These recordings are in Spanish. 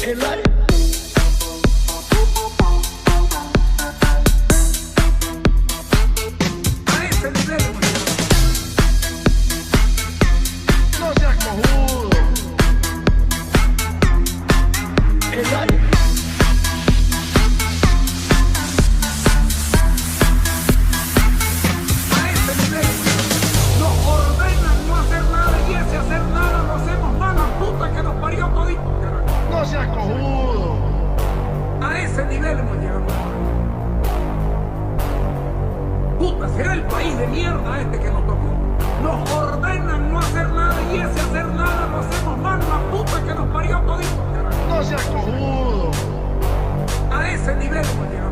El aire. A ese nivel, no seas cojudo. El aire. A ese nivel nos ordenan no hacer nada y ese hacer nada lo hacemos mal, la puta que nos parió todito. No seas cojudo. A ese nivel hemos llegado. Puta, será el país de mierda este que nos tocó. Nos ordenan no hacer nada y ese hacer nada lo hacemos mal, la puta que nos parió todito. No seas cojudo. A ese nivel hemos llegado.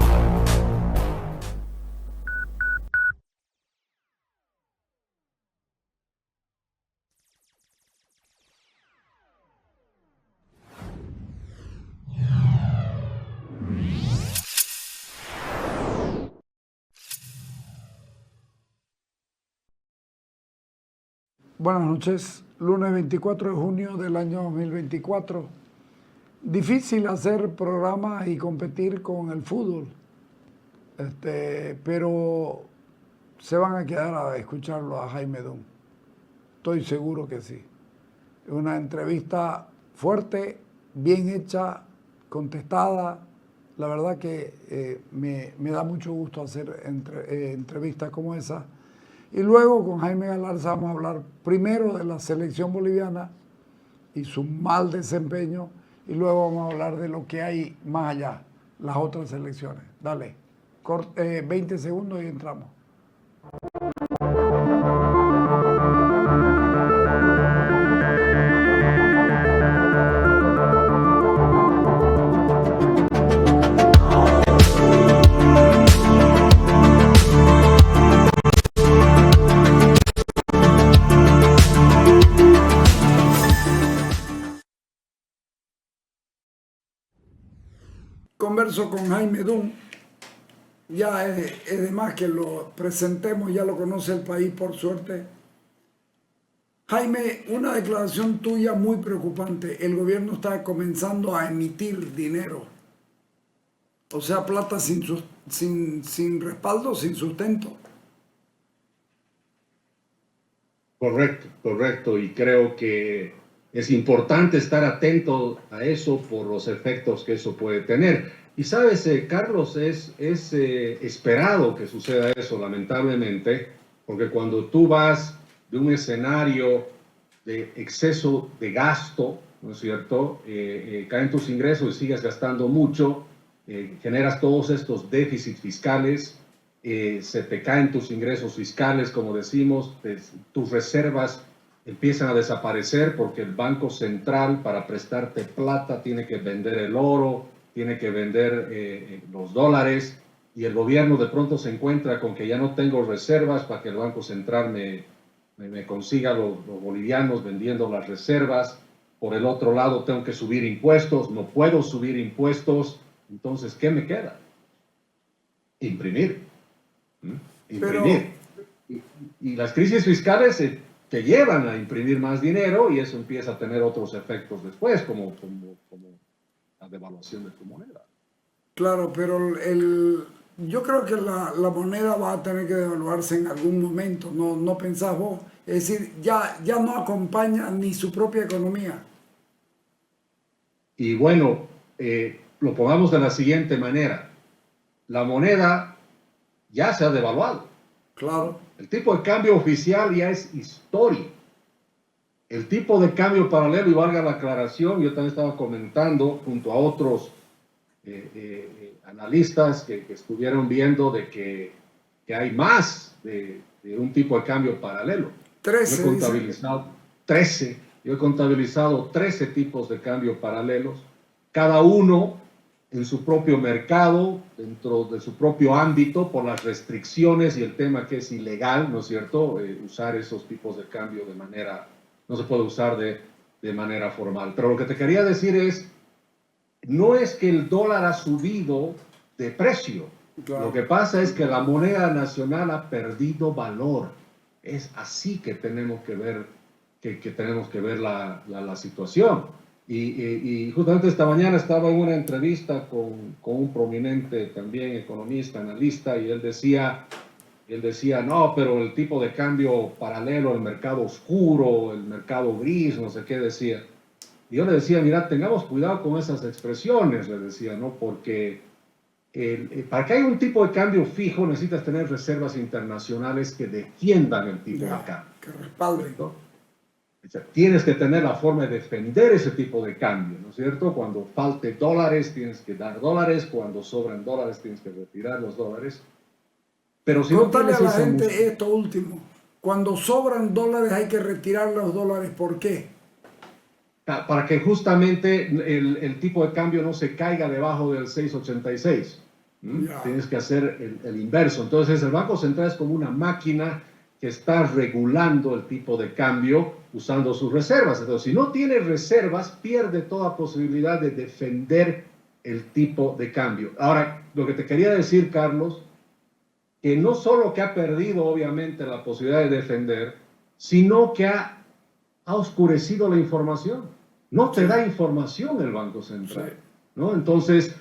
Buenas noches, lunes 24 de junio del año 2024. Difícil hacer programas y competir con el fútbol, pero se van a quedar a escucharlo a Jaime Dunn. Estoy seguro que sí. Es una entrevista fuerte, bien hecha, contestada. La verdad que me da mucho gusto hacer entrevistas como esa. Y luego con Jaime Galarza vamos a hablar primero de la selección boliviana y su mal desempeño, y luego vamos a hablar de lo que hay más allá, las otras selecciones. Dale, 20 segundos y entramos. Converso con Jaime Dunn, ya es de más que lo presentemos, ya lo conoce el país por suerte. Jaime, una declaración tuya muy preocupante, el gobierno está comenzando a emitir dinero, o sea, plata sin respaldo, sin sustento. Correcto, y creo que es importante estar atento a eso por los efectos que eso puede tener. Y sabes, Carlos, es esperado que suceda eso, lamentablemente, porque cuando tú vas de un escenario de exceso de gasto, ¿no es cierto? Caen tus ingresos y sigues gastando mucho, generas todos estos déficits fiscales, se te caen tus ingresos fiscales, como decimos, tus reservas empiezan a desaparecer porque el Banco Central, para prestarte plata, tiene que vender el oro, tiene que vender los dólares, y el gobierno de pronto se encuentra con que ya no tengo reservas para que el Banco Central me consiga los bolivianos vendiendo las reservas. Por el otro lado, tengo que subir impuestos, no puedo subir impuestos. Entonces, ¿qué me queda? Imprimir. Imprimir. Y las crisis fiscales te llevan a imprimir más dinero y eso empieza a tener otros efectos después, como la devaluación de tu moneda. Claro, pero yo creo que la moneda va a tener que devaluarse en algún momento, ¿no pensás vos? Es decir, ya no acompaña ni su propia economía. Y bueno, lo pongamos de la siguiente manera. La moneda ya se ha devaluado. Claro. El tipo de cambio oficial ya es histórico. El tipo de cambio paralelo, y valga la aclaración, yo también estaba comentando junto a otros analistas que estuvieron viendo de que hay más de un tipo de cambio paralelo. 13. Yo he contabilizado 13. Yo he contabilizado 13 tipos de cambio paralelos, cada uno en su propio mercado, dentro de su propio ámbito, por las restricciones y el tema que es ilegal, ¿no es cierto?, usar esos tipos de cambio de manera, no se puede usar de manera formal. Pero lo que te quería decir es, no es que el dólar ha subido de precio, claro. Lo que pasa es que la moneda nacional ha perdido valor. Es así que tenemos que ver, que tenemos que ver la situación. Y justamente esta mañana estaba en una entrevista con un prominente también economista, analista, y él decía, no, pero el tipo de cambio paralelo, el mercado oscuro, el mercado gris, no sé qué decía. Y yo le decía, mira, tengamos cuidado con esas expresiones, le decía, ¿no? Porque para que haya un tipo de cambio fijo necesitas tener reservas internacionales que defiendan el tipo de cambio. Que respalden. ¿Cierto? O sea, tienes que tener la forma de defender ese tipo de cambio, ¿no es cierto? Cuando falte dólares, tienes que dar dólares. Cuando sobran dólares, tienes que retirar los dólares. Pero si no Contale tienes a la esa gente esto último. Cuando sobran dólares hay que retirar los dólares. ¿Por qué? para que justamente el tipo de cambio no se caiga debajo del 6.86. Tienes que hacer el inverso. Entonces el Banco Central es como una máquina que está regulando el tipo de cambio usando sus reservas. Entonces, si no tiene reservas, pierde toda posibilidad de defender el tipo de cambio. Ahora, lo que te quería decir, Carlos, que no solo que ha perdido obviamente la posibilidad de defender, sino que ha oscurecido la información. No te da información el Banco Central, ¿no? Entonces,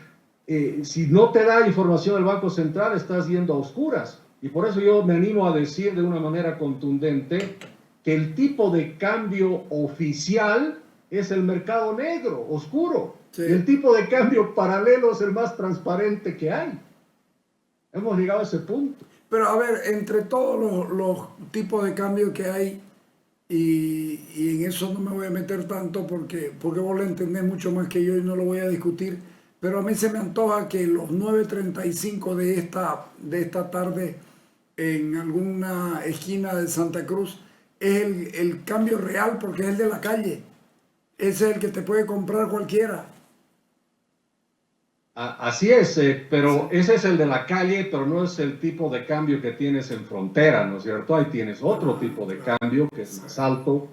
si no te da información el Banco Central, estás yendo a oscuras. Y por eso yo me animo a decir de una manera contundente que el tipo de cambio oficial es el mercado negro, oscuro. Sí. Y el tipo de cambio paralelo es el más transparente que hay. Hemos llegado a ese punto. Pero a ver, entre todos los tipos de cambio que hay, y en eso no me voy a meter tanto porque vos lo entendés mucho más que yo y no lo voy a discutir, pero a mí se me antoja que los 9:35 de esta tarde en alguna esquina de Santa Cruz es el cambio real, porque es el de la calle. Ese es el que te puede comprar cualquiera. Así es, pero ese es el de la calle, pero no es el tipo de cambio que tienes en frontera, ¿no es cierto? Ahí tienes otro tipo de cambio que es más alto.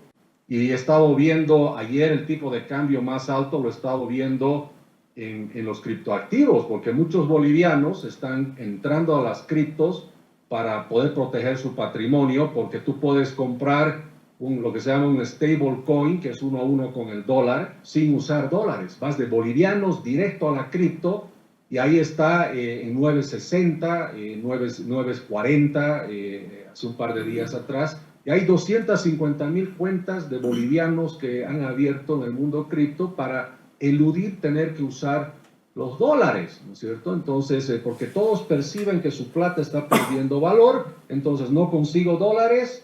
Y he estado viendo ayer el tipo de cambio más alto, lo he estado viendo en los criptoactivos, porque muchos bolivianos están entrando a las criptos para poder proteger su patrimonio, porque tú puedes comprar lo que se llama un stable coin, que es 1 a 1 con el dólar, sin usar dólares. Vas de bolivianos directo a la cripto y ahí está en 9.60, 9.40, hace un par de días atrás. Y hay 250,000 cuentas de bolivianos que han abierto en el mundo cripto para eludir tener que usar los dólares, ¿no es cierto? Entonces, porque todos perciben que su plata está perdiendo valor, entonces no consigo dólares,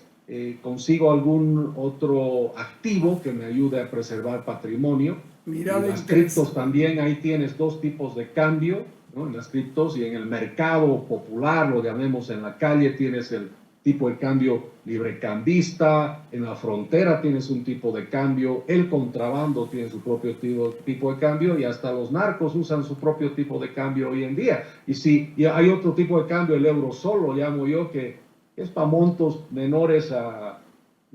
consigo algún otro activo que me ayude a preservar patrimonio. Mira, y las criptos también, ahí tienes dos tipos de cambio, ¿no? En las criptos y en el mercado popular, lo llamemos en la calle, tienes el tipo de cambio librecambista, en la frontera tienes un tipo de cambio, el contrabando tiene su propio tipo de cambio y hasta los narcos usan su propio tipo de cambio hoy en día. Y hay otro tipo de cambio, el euro solo, llamo yo, que es para montos menores a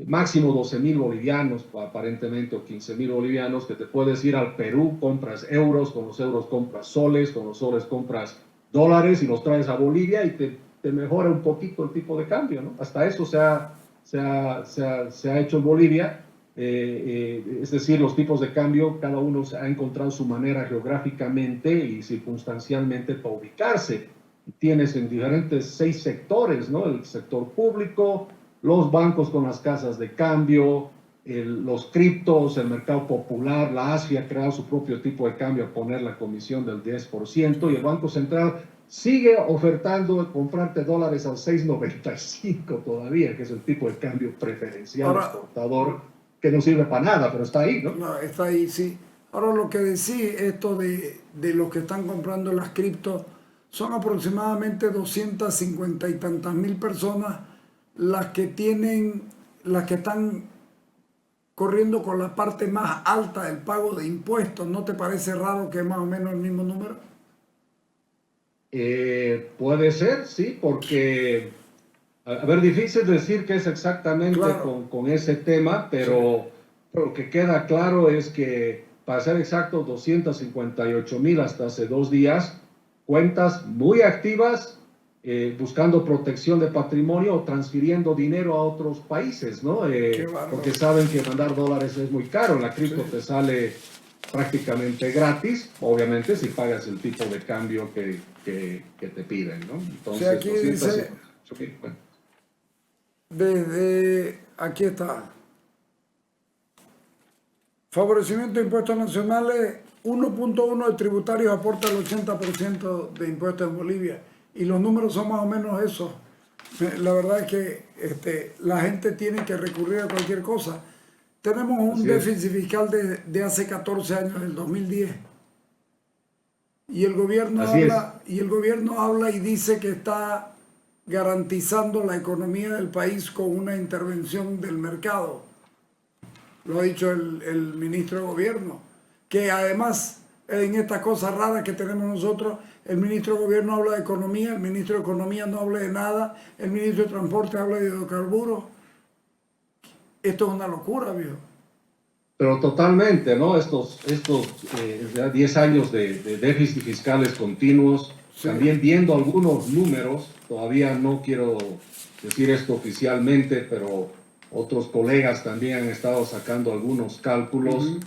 máximo 12,000 bolivianos, aparentemente, o 15,000 bolivianos, que te puedes ir al Perú, compras euros, con los euros compras soles, con los soles compras dólares y los traes a Bolivia y te mejora un poquito el tipo de cambio, ¿no? Hasta eso se ha hecho en Bolivia, es decir, los tipos de cambio, cada uno ha encontrado su manera geográficamente y circunstancialmente para ubicarse. Tienes en diferentes 6 sectores, ¿no? El sector público, los bancos con las casas de cambio, los criptos, el mercado popular, la ASFI ha creado su propio tipo de cambio a poner la comisión del 10% y el Banco Central sigue ofertando comprarte dólares al 6.95 todavía, que es el tipo de cambio preferencial exportador que no sirve para nada, pero está ahí, ¿no? No, está ahí, sí. Ahora lo que decís, esto de los que están comprando las criptos, son aproximadamente 250 y tantas mil personas las que están corriendo con la parte más alta del pago de impuestos. ¿No te parece raro que es más o menos el mismo número? Puede ser, sí, porque, a ver, difícil decir qué es exactamente con ese tema, pero lo que queda claro es que, para ser exacto, 258,000 hasta hace 2 días, cuentas muy activas, buscando protección de patrimonio o transfiriendo dinero a otros países, ¿no? Porque saben que mandar dólares es muy caro, en la cripto te sale prácticamente gratis, obviamente si pagas el tipo de cambio que te piden, ¿no? Entonces, aquí dice, bueno. aquí está, favorecimiento de impuestos nacionales, 1.1 de tributarios aporta el 80% de impuestos en Bolivia, y los números son más o menos esos. La verdad es que la gente tiene que recurrir a cualquier cosa. Tenemos un déficit fiscal de hace 14 años, del 2010. Y el gobierno habla y dice que está garantizando la economía del país con una intervención del mercado. Lo ha dicho el ministro de Gobierno. Que además, en estas cosas raras que tenemos nosotros, el ministro de Gobierno habla de economía, el ministro de Economía no habla de nada, el ministro de Transporte habla de hidrocarburos. Esto es una locura, viejo. Pero totalmente, ¿no? Estos 10 años de déficit fiscales continuos, sí. También viendo algunos números, todavía no quiero decir esto oficialmente, pero otros colegas también han estado sacando algunos cálculos,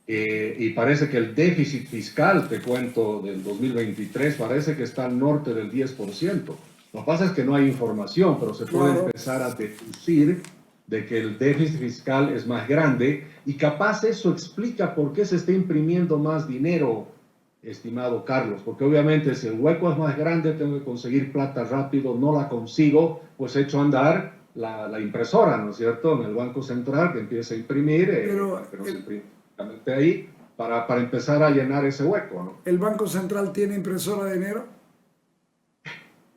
y parece que el déficit fiscal, te cuento, del 2023, parece que está al norte del 10%. Lo que pasa es que no hay información, pero se puede empezar a deducir de que el déficit fiscal es más grande, y capaz eso explica por qué se está imprimiendo más dinero, estimado Carlos, porque obviamente si el hueco es más grande, tengo que conseguir plata rápido, no la consigo, pues echo a andar la impresora, ¿no es cierto?, en el Banco Central, que empieza a imprimir, pero se imprime ahí, para empezar a llenar ese hueco, ¿no? ¿El Banco Central tiene impresora de dinero?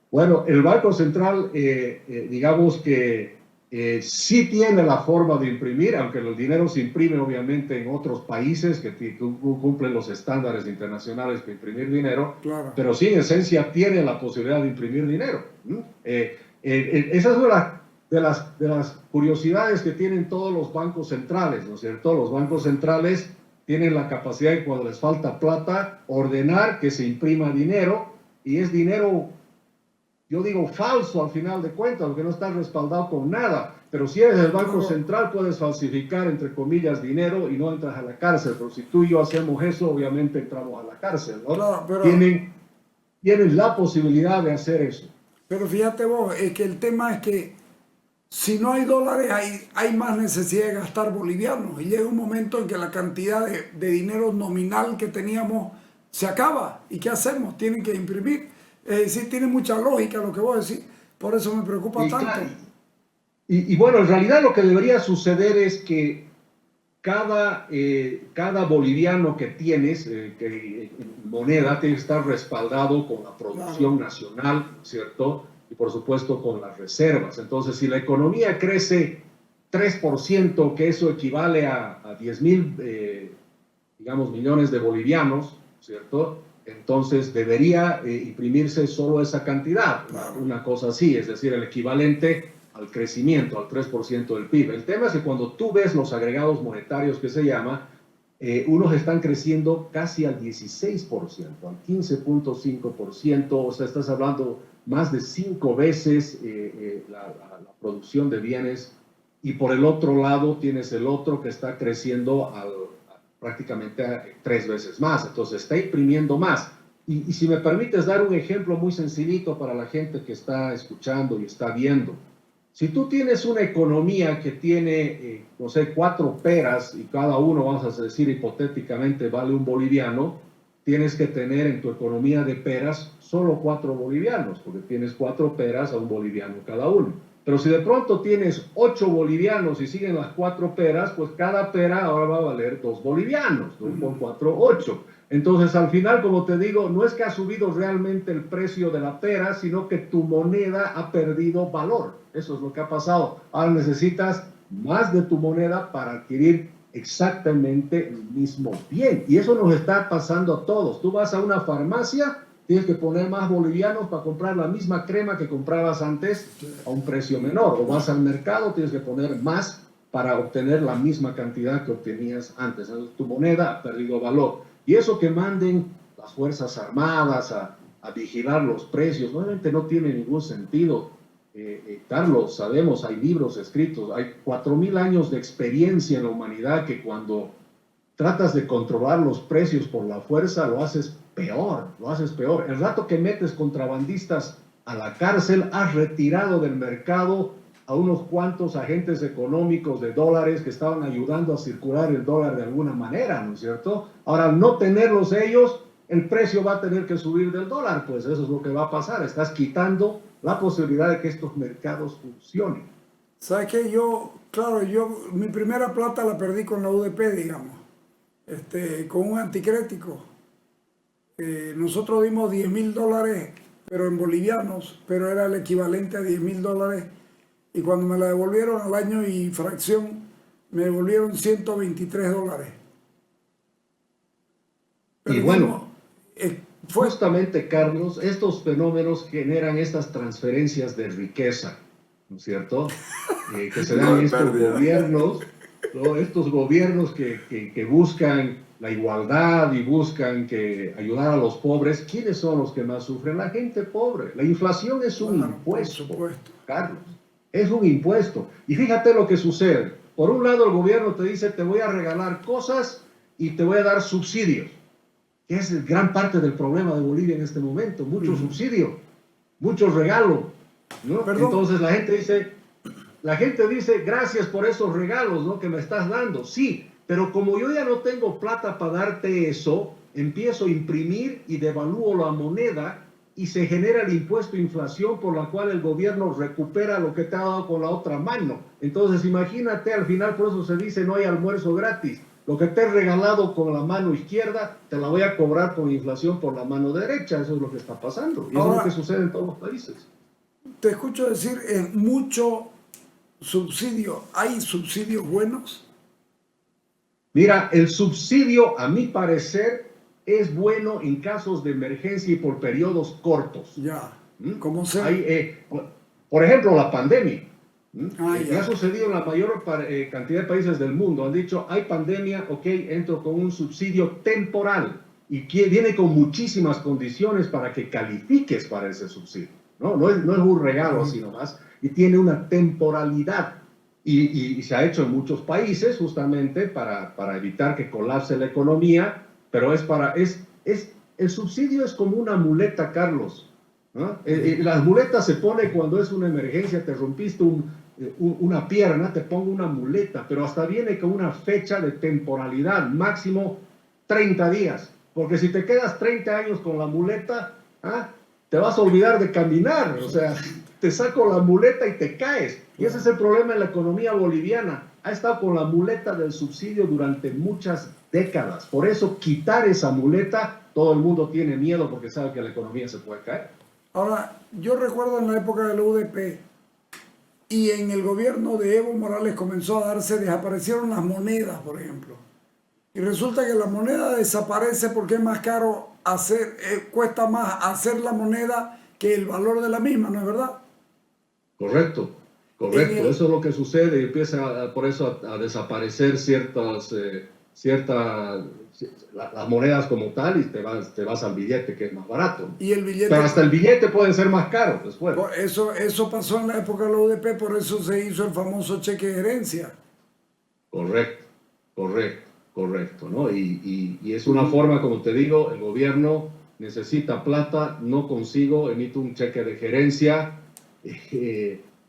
Bueno, el Banco Central, digamos que sí tiene la forma de imprimir, aunque el dinero se imprime obviamente en otros países que cumplen los estándares internacionales para imprimir dinero, claro. Pero sí, en esencia, tiene la posibilidad de imprimir dinero. Esa es una de las curiosidades que tienen todos los bancos centrales, ¿no es cierto? Los bancos centrales tienen la capacidad de, cuando les falta plata, ordenar que se imprima dinero, y es dinero, yo digo, falso al final de cuentas, porque no está respaldado con nada. Pero si eres el Banco Central, puedes falsificar, entre comillas, dinero y no entras a la cárcel. Pero si tú y yo hacemos eso, obviamente entramos a la cárcel, ¿no? Claro, pero tienen la posibilidad de hacer eso. Pero fíjate vos, es que el tema es que si no hay dólares, hay más necesidad de gastar bolivianos. Y llega un momento en que la cantidad de dinero nominal que teníamos se acaba. ¿Y qué hacemos? Tienen que imprimir. Es decir, tiene mucha lógica lo que vos decís, por eso me preocupa tanto. Claro, y bueno, en realidad lo que debería suceder es que cada boliviano que tienes, moneda, tiene que estar respaldado con la producción nacional, ¿cierto? Y por supuesto con las reservas. Entonces, si la economía crece 3%, que eso equivale a 10,000, digamos, millones de bolivianos, ¿cierto?, entonces debería imprimirse solo esa cantidad, una cosa así, es decir, el equivalente al crecimiento, al 3% del PIB. El tema es que cuando tú ves los agregados monetarios, que se llama, unos están creciendo casi al 16%, al 15.5%, o sea, estás hablando más de 5 veces la producción de bienes, y por el otro lado tienes el otro que está creciendo prácticamente 3 veces más, entonces está imprimiendo más. Y si me permites dar un ejemplo muy sencillito para la gente que está escuchando y está viendo, si tú tienes una economía que tiene, no sé, 4 peras, y cada uno, vamos a decir hipotéticamente, vale un boliviano, tienes que tener en tu economía de peras solo 4 bolivianos, porque tienes 4 peras a un boliviano cada uno. Pero si de pronto tienes 8 bolivianos y siguen las 4 peras, pues cada pera ahora va a valer 2 bolivianos, 2 por 4, 8. Entonces, al final, como te digo, no es que ha subido realmente el precio de la pera, sino que tu moneda ha perdido valor. Eso es lo que ha pasado. Ahora necesitas más de tu moneda para adquirir exactamente el mismo bien. Y eso nos está pasando a todos. Tú vas a una farmacia, tienes que poner más bolivianos para comprar la misma crema que comprabas antes a un precio menor. O vas al mercado, tienes que poner más para obtener la misma cantidad que obtenías antes. Entonces, tu moneda ha perdido valor. Y eso que manden las Fuerzas Armadas a vigilar los precios, obviamente no tiene ningún sentido. Carlos, sabemos, hay libros escritos, hay 4,000 años de experiencia en la humanidad, que cuando tratas de controlar los precios por la fuerza, lo haces peor, lo haces peor. El rato que metes contrabandistas a la cárcel, has retirado del mercado a unos cuantos agentes económicos de dólares que estaban ayudando a circular el dólar de alguna manera, ¿no es cierto? Ahora, al no tenerlos ellos, el precio va a tener que subir del dólar, pues eso es lo que va a pasar. Estás quitando la posibilidad de que estos mercados funcionen. ¿Sabes qué? Claro, mi primera plata la perdí con la UDP, digamos, con un anticrético. Nosotros dimos $10.000, pero en bolivianos, pero era el equivalente a $10.000. Y cuando me la devolvieron al año y fracción, me devolvieron $123. Pero Y bueno, fue justamente, Carlos, estos fenómenos generan estas transferencias de riqueza, ¿no es cierto? Que se dan estos gobiernos, ¿no? Estos gobiernos que buscan la igualdad y buscan ayudar a los pobres. ¿Quiénes son los que más sufren? La gente pobre. La inflación es un impuesto, Carlos. Es un impuesto. Y fíjate lo que sucede. Por un lado, el gobierno te dice, te voy a regalar cosas y te voy a dar subsidios. Que es gran parte del problema de Bolivia en este momento. Mucho subsidio, mucho regalo, ¿no? Entonces la gente dice, gracias por esos regalos, ¿no?, que me estás dando. Sí, pero como yo ya no tengo plata para darte eso, empiezo a imprimir y devalúo la moneda y se genera el impuesto de inflación por la cual el gobierno recupera lo que te ha dado con la otra mano. Entonces imagínate, al final, por eso se dice no hay almuerzo gratis. Lo que te he regalado con la mano izquierda, te la voy a cobrar con inflación por la mano derecha. Eso es lo que está pasando. Y eso es lo que sucede en todos los países. Te escucho decir, es mucho subsidio. ¿Hay subsidios buenos? Mira, el subsidio, a mi parecer, es bueno en casos de emergencia y por periodos cortos. Ya, ¿cómo se? Por ejemplo, la pandemia. Ya ha sucedido en la mayor cantidad de países del mundo. Han dicho, hay pandemia, ok, entro con un subsidio temporal y que viene con muchísimas condiciones para que califiques para ese subsidio. No es un regalo así nomás, y tiene una temporalidad. Y se ha hecho en muchos países justamente para evitar que colapse la economía, pero el subsidio es como una muleta, Carlos, ¿no? Las muletas se pone cuando es una emergencia, te rompiste una pierna, te pongo una muleta, pero hasta viene con una fecha de temporalidad, máximo 30 días, porque si te quedas 30 años con la muleta, te vas a olvidar de caminar, o sea, te saco la muleta y te caes. Y ese es el problema en la economía boliviana. Ha estado con la muleta del subsidio durante muchas décadas. Por eso, quitar esa muleta, todo el mundo tiene miedo porque sabe que la economía se puede caer. Ahora, yo recuerdo en la época de la UDP y en el gobierno de Evo Morales comenzó a desaparecieron las monedas, por ejemplo. Y resulta que la moneda desaparece porque es más caro cuesta más hacer la moneda que el valor de la misma, ¿no es verdad? Correcto. Eso es lo que sucede y empieza por eso a desaparecer las monedas como tal y te vas al billete que es más barato. Y el billete, pero hasta el billete puede ser más caro después. Eso pasó en la época de la UDP, por eso se hizo el famoso cheque de herencia. Correcto, ¿no? Y es una forma, como te digo, el gobierno necesita plata, no consigo, emito un cheque de gerencia,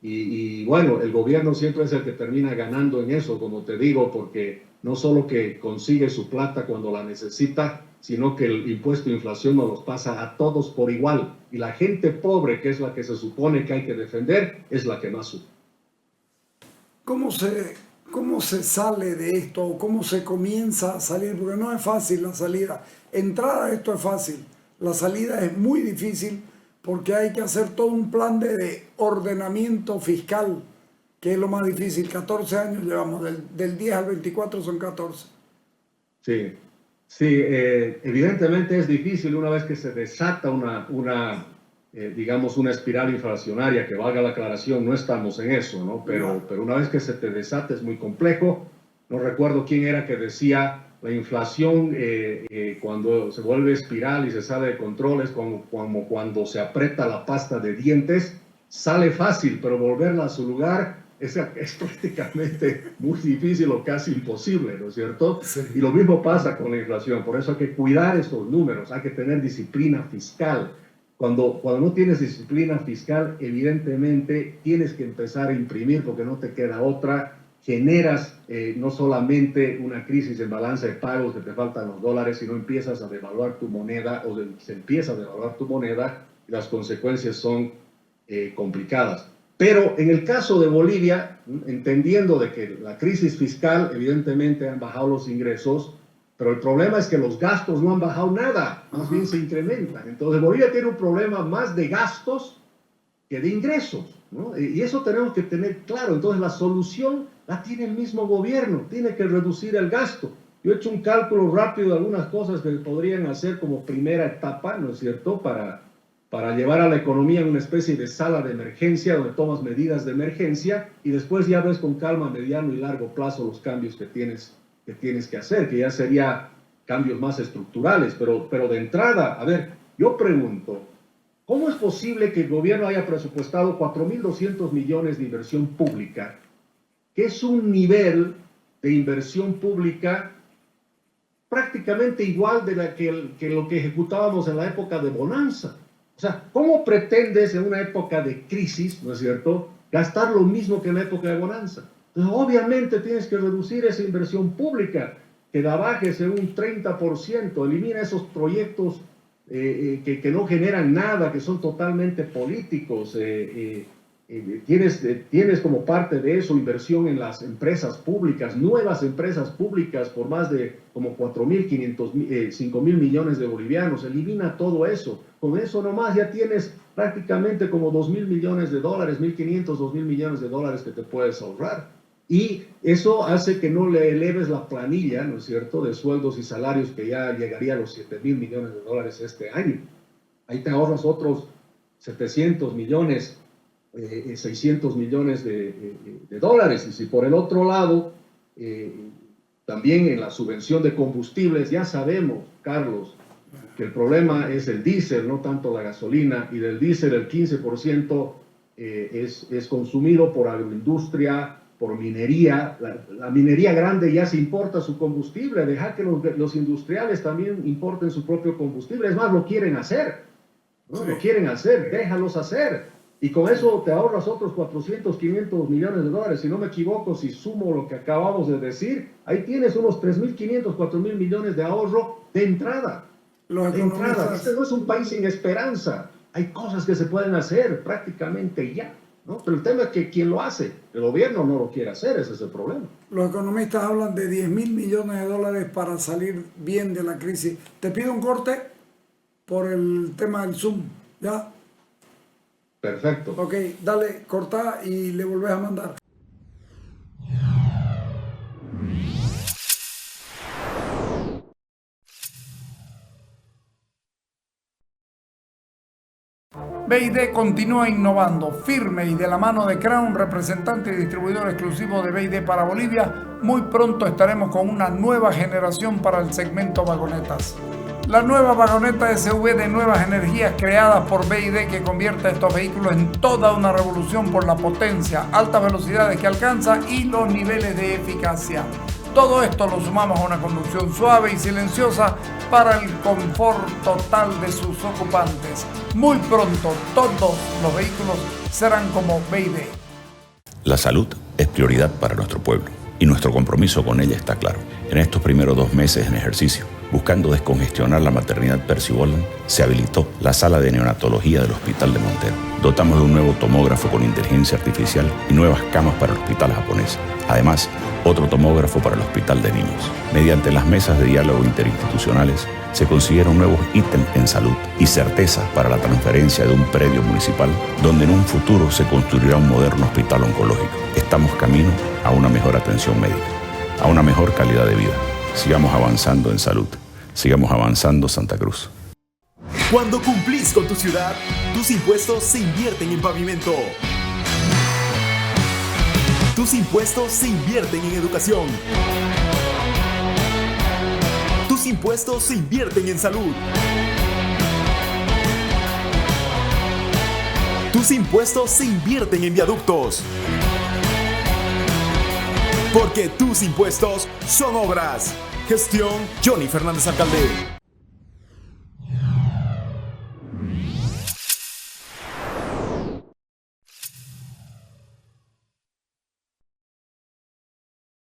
y bueno, el gobierno siempre es el que termina ganando en eso, como te digo, porque no solo que consigue su plata cuando la necesita, sino que el impuesto de inflación nos los pasa a todos por igual, y la gente pobre, que es la que se supone que hay que defender, es la que más sufre. ¿Cómo se sale de esto? ¿Cómo se comienza a salir? Porque no es fácil la salida. Entrar a esto es fácil. La salida es muy difícil porque hay que hacer todo un plan de ordenamiento fiscal, que es lo más difícil. 14 años llevamos, del 10 al 24 son 14. Sí, evidentemente es difícil una vez que se desata digamos, una espiral inflacionaria, que valga la aclaración, no estamos en eso, ¿no? Pero una vez que se te desata es muy complejo. No recuerdo quién era que decía, la inflación cuando se vuelve espiral y se sale de control es como cuando se aprieta la pasta de dientes, sale fácil, pero volverla a su lugar es prácticamente muy difícil o casi imposible, ¿no es cierto? Sí. Y lo mismo pasa con la inflación, por eso hay que cuidar estos números, hay que tener disciplina fiscal. Cuando no tienes disciplina fiscal, evidentemente tienes que empezar a imprimir porque no te queda otra. Generas no solamente una crisis en balanza de pagos que te faltan los dólares, sino empiezas a devaluar tu moneda se empieza a devaluar tu moneda y las consecuencias son complicadas. Pero en el caso de Bolivia, entendiendo de que la crisis fiscal evidentemente han bajado los ingresos, pero el problema es que los gastos no han bajado nada, más bien se incrementan. Entonces Bolivia tiene un problema más de gastos que de ingresos, ¿no? Y eso tenemos que tener claro. Entonces la solución la tiene el mismo gobierno, tiene que reducir el gasto. Yo he hecho un cálculo rápido de algunas cosas que podrían hacer como primera etapa, ¿no es cierto?, para llevar a la economía en una especie de sala de emergencia donde tomas medidas de emergencia y después ya ves con calma a mediano y largo plazo los cambios que tienes que hacer, que ya serían cambios más estructurales. Pero de entrada, a ver, yo pregunto, ¿cómo es posible que el gobierno haya presupuestado 4.200 millones de inversión pública, que es un nivel de inversión pública prácticamente igual de que lo que ejecutábamos en la época de bonanza? O sea, ¿cómo pretendes en una época de crisis, ¿no es cierto?, gastar lo mismo que en la época de bonanza? Entonces, obviamente tienes que reducir esa inversión pública, que la bajes en un 30%, elimina esos proyectos que no generan nada, que son totalmente políticos. Tienes como parte de eso inversión en las empresas públicas, nuevas empresas públicas por más de como 5.000 millones de bolivianos. Elimina todo eso. Con eso nomás ya tienes prácticamente como 2.000 millones de dólares, 1.500, 2.000 millones de dólares que te puedes ahorrar. Y eso hace que no le eleves la planilla, ¿no es cierto?, de sueldos y salarios, que ya llegaría a los 7.000 millones de dólares este año. Ahí te ahorras otros 700 millones, 600 millones de dólares. Y si por el otro lado, también en la subvención de combustibles, ya sabemos, Carlos, que el problema es el diésel, no tanto la gasolina, y del diésel el 15% es consumido por agroindustria, por minería. La minería grande ya se importa su combustible, deja que los industriales también importen su propio combustible. Es más, lo quieren hacer, ¿no? Sí. Lo quieren hacer, déjalos hacer. Y con eso te ahorras otros 400, 500 millones de dólares. Si no me equivoco, si sumo lo que acabamos de decir, ahí tienes unos 3.500, 4.000 millones de ahorro de entrada. De entrada. Este no es un país sin esperanza. Hay cosas que se pueden hacer prácticamente ya, ¿no? Pero el tema es que ¿quién lo hace? El gobierno no lo quiere hacer, ese es el problema. Los economistas hablan de 10.000 millones de dólares para salir bien de la crisis. Te pido un corte por el tema del Zoom, ¿ya? Perfecto. Ok, dale, corta y le volvés a mandar. BID continúa innovando, firme y de la mano de Crown, representante y distribuidor exclusivo de BID para Bolivia. Muy pronto estaremos con una nueva generación para el segmento vagonetas. La nueva vagoneta SUV de nuevas energías creada por BID, que convierte a estos vehículos en toda una revolución por la potencia, altas velocidades que alcanza y los niveles de eficacia. Todo esto lo sumamos a una conducción suave y silenciosa para el confort total de sus ocupantes. Muy pronto todos los vehículos serán como BID. La salud es prioridad para nuestro pueblo y nuestro compromiso con ella está claro. En estos primeros 2 meses en ejercicio, buscando descongestionar la maternidad Percy Bolland, se habilitó la sala de neonatología del Hospital de Montero. Dotamos de un nuevo tomógrafo con inteligencia artificial y nuevas camas para el hospital japonés. Además, otro tomógrafo para el Hospital de Niños. Mediante las mesas de diálogo interinstitucionales, se consiguieron nuevos ítems en salud y certeza para la transferencia de un predio municipal, donde en un futuro se construirá un moderno hospital oncológico. Estamos camino a una mejor atención médica, a una mejor calidad de vida. Sigamos avanzando en salud. Sigamos avanzando, Santa Cruz. Cuando cumplís con tu ciudad, tus impuestos se invierten en pavimento. Tus impuestos se invierten en educación. Tus impuestos se invierten en salud. Tus impuestos se invierten en viaductos. Porque tus impuestos son obras. Gestión Johnny Fernández Alcalde.